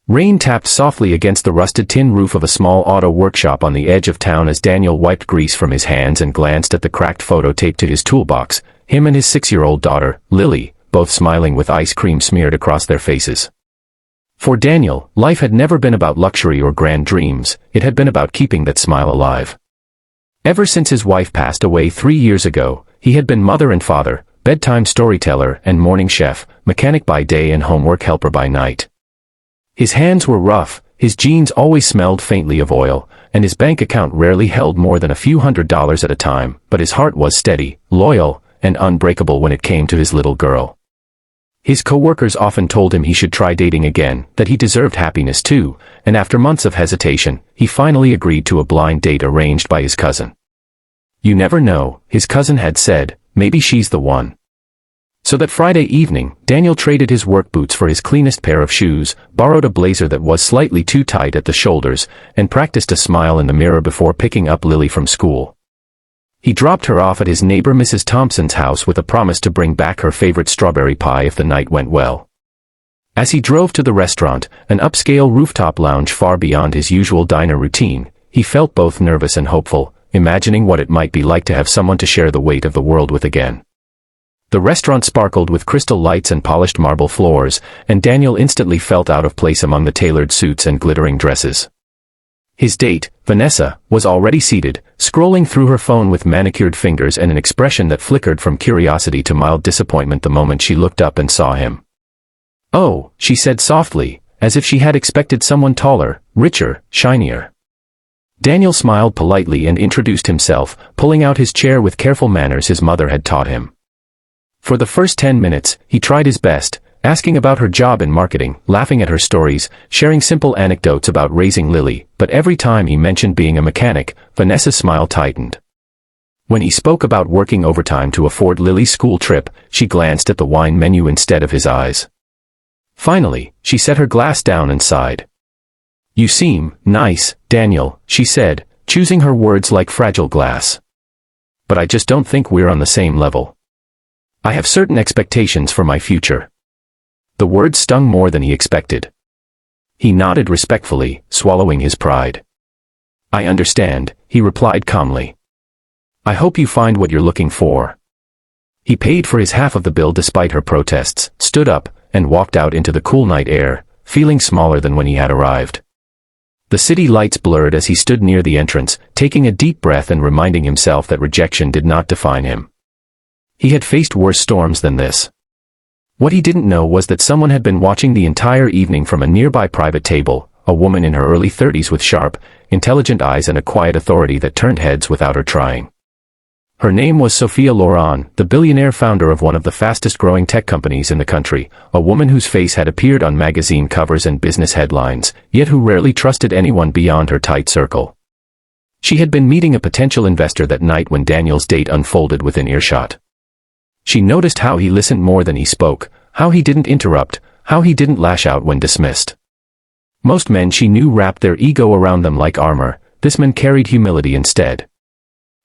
Rain tapped softly against the rusted tin roof of a small auto workshop on the edge of town as Daniel wiped grease from his hands and glanced at the cracked photo taped to his toolbox, him and his 6-year-old daughter, Lily, both smiling with ice cream smeared across their faces. For Daniel, life had never been about luxury or grand dreams, it had been about keeping that smile alive. Ever since his wife passed away 3 years ago, he had been mother and father, bedtime storyteller and morning chef, mechanic by day and homework helper by night. His hands were rough, his jeans always smelled faintly of oil, and his bank account rarely held more than a few $100s at a time, but his heart was steady, loyal, and unbreakable when it came to his little girl. His co-workers often told him he should try dating again, that he deserved happiness too, and after months of hesitation, he finally agreed to a blind date arranged by his cousin. "You never know," his cousin had said, "maybe she's the one." So that Friday evening, Daniel traded his work boots for his cleanest pair of shoes, borrowed a blazer that was slightly too tight at the shoulders, and practiced a smile in the mirror before picking up Lily from school. He dropped her off at his neighbor Mrs. Thompson's house with a promise to bring back her favorite strawberry pie if the night went well. As he drove to the restaurant, an upscale rooftop lounge far beyond his usual diner routine, he felt both nervous and hopeful, imagining what it might be like to have someone to share the weight of the world with again. The restaurant sparkled with crystal lights and polished marble floors, and Daniel instantly felt out of place among the tailored suits and glittering dresses. His date, Vanessa, was already seated, scrolling through her phone with manicured fingers and an expression that flickered from curiosity to mild disappointment the moment she looked up and saw him. "Oh," she said softly, as if she had expected someone taller, richer, shinier. Daniel smiled politely and introduced himself, pulling out his chair with careful manners his mother had taught him. For the first 10 minutes, he tried his best, asking about her job in marketing, laughing at her stories, sharing simple anecdotes about raising Lily, but every time he mentioned being a mechanic, Vanessa's smile tightened. When he spoke about working overtime to afford Lily's school trip, she glanced at the wine menu instead of his eyes. Finally, she set her glass down and sighed. "You seem nice, Daniel," she said, choosing her words like fragile glass. "But I just don't think we're on the same level. I have certain expectations for my future." The words stung more than he expected. He nodded respectfully, swallowing his pride. "I understand," he replied calmly. "I hope you find what you're looking for." He paid for his half of the bill despite her protests, stood up, and walked out into the cool night air, feeling smaller than when he had arrived. The city lights blurred as he stood near the entrance, taking a deep breath and reminding himself that rejection did not define him. He had faced worse storms than this. What he didn't know was that someone had been watching the entire evening from a nearby private table, a woman in her early 30s with sharp, intelligent eyes and a quiet authority that turned heads without her trying. Her name was Sophia Loren, the billionaire founder of one of the fastest-growing tech companies in the country, a woman whose face had appeared on magazine covers and business headlines, yet who rarely trusted anyone beyond her tight circle. She had been meeting a potential investor that night when Daniel's date unfolded within earshot. She noticed how he listened more than he spoke, how he didn't interrupt, how he didn't lash out when dismissed. Most men she knew wrapped their ego around them like armor, this man carried humility instead.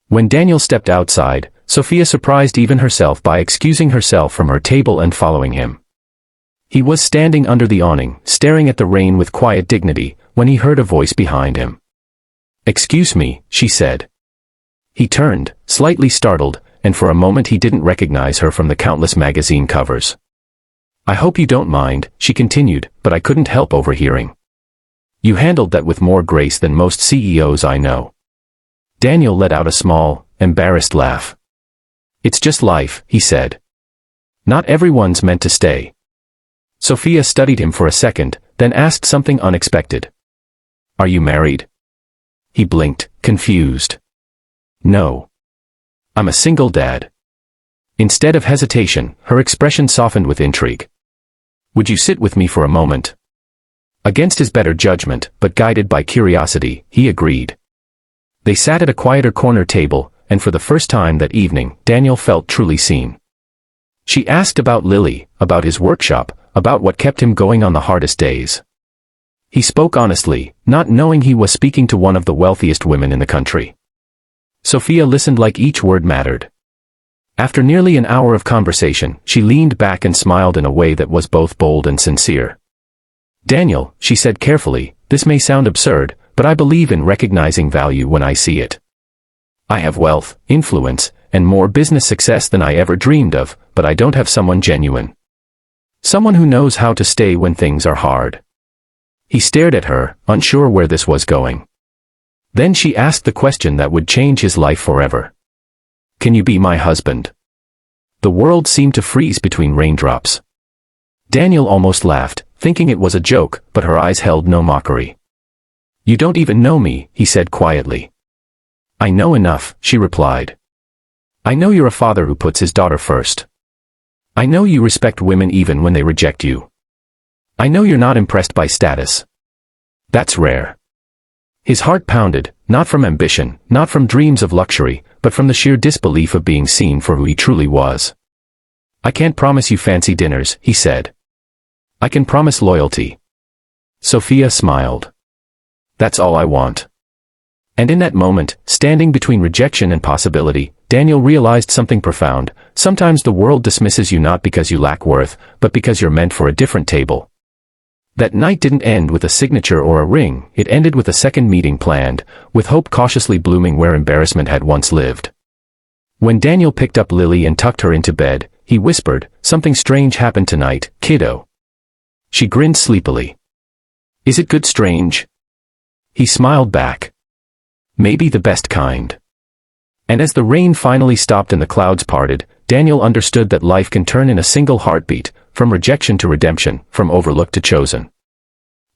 When Daniel stepped outside, Sophia surprised even herself by excusing herself from her table and following him. He was standing under the awning, staring at the rain with quiet dignity, when he heard a voice behind him. "Excuse me," she said. He turned, slightly startled, and for a moment he didn't recognize her from the countless magazine covers. "I hope you don't mind," she continued, "but I couldn't help overhearing. You handled that with more grace than most CEOs I know." Daniel let out a small, embarrassed laugh. "It's just life," he said. "Not everyone's meant to stay." Sophia studied him for a second, then asked something unexpected. "Are you married?" He blinked, confused. "No. I'm a single dad." Instead of hesitation, her expression softened with intrigue. "Would you sit with me for a moment?" Against his better judgment, but guided by curiosity, he agreed. They sat at a quieter corner table, and for the first time that evening, Daniel felt truly seen. She asked about Lily, about his workshop, about what kept him going on the hardest days. He spoke honestly, not knowing he was speaking to one of the wealthiest women in the country. Sophia listened like each word mattered. After nearly an hour of conversation, she leaned back and smiled in a way that was both bold and sincere. Daniel, she said carefully, this may sound absurd, but I believe in recognizing value when I see it. I have wealth, influence, and more business success than I ever dreamed of, but I don't have someone genuine. Someone who knows how to stay when things are hard. He stared at her, unsure where this was going. Then she asked the question that would change his life forever. Can you be my husband? The world seemed to freeze between raindrops. Daniel almost laughed, thinking it was a joke, but her eyes held no mockery. You don't even know me, he said quietly. I know enough, she replied. I know you're a father who puts his daughter first. I know you respect women even when they reject you. I know you're not impressed by status. That's rare. His heart pounded, not from ambition, not from dreams of luxury, but from the sheer disbelief of being seen for who he truly was. I can't promise you fancy dinners, he said. I can promise loyalty. Sophia smiled. That's all I want. And in that moment, standing between rejection and possibility, Daniel realized something profound. Sometimes the world dismisses you not because you lack worth, but because you're meant for a different table. That night didn't end with a signature or a ring, it ended with a second meeting planned, with hope cautiously blooming where embarrassment had once lived. When Daniel picked up Lily and tucked her into bed, he whispered, something strange happened tonight, kiddo. She grinned sleepily. Is it good strange? He smiled back. Maybe the best kind. And as the rain finally stopped and the clouds parted, Daniel understood that life can turn in a single heartbeat, from rejection to redemption, from overlooked to chosen.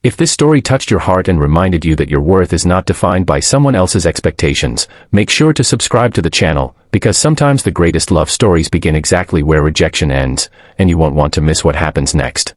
If this story touched your heart and reminded you that your worth is not defined by someone else's expectations, make sure to subscribe to the channel, because sometimes the greatest love stories begin exactly where rejection ends, and you won't want to miss what happens next.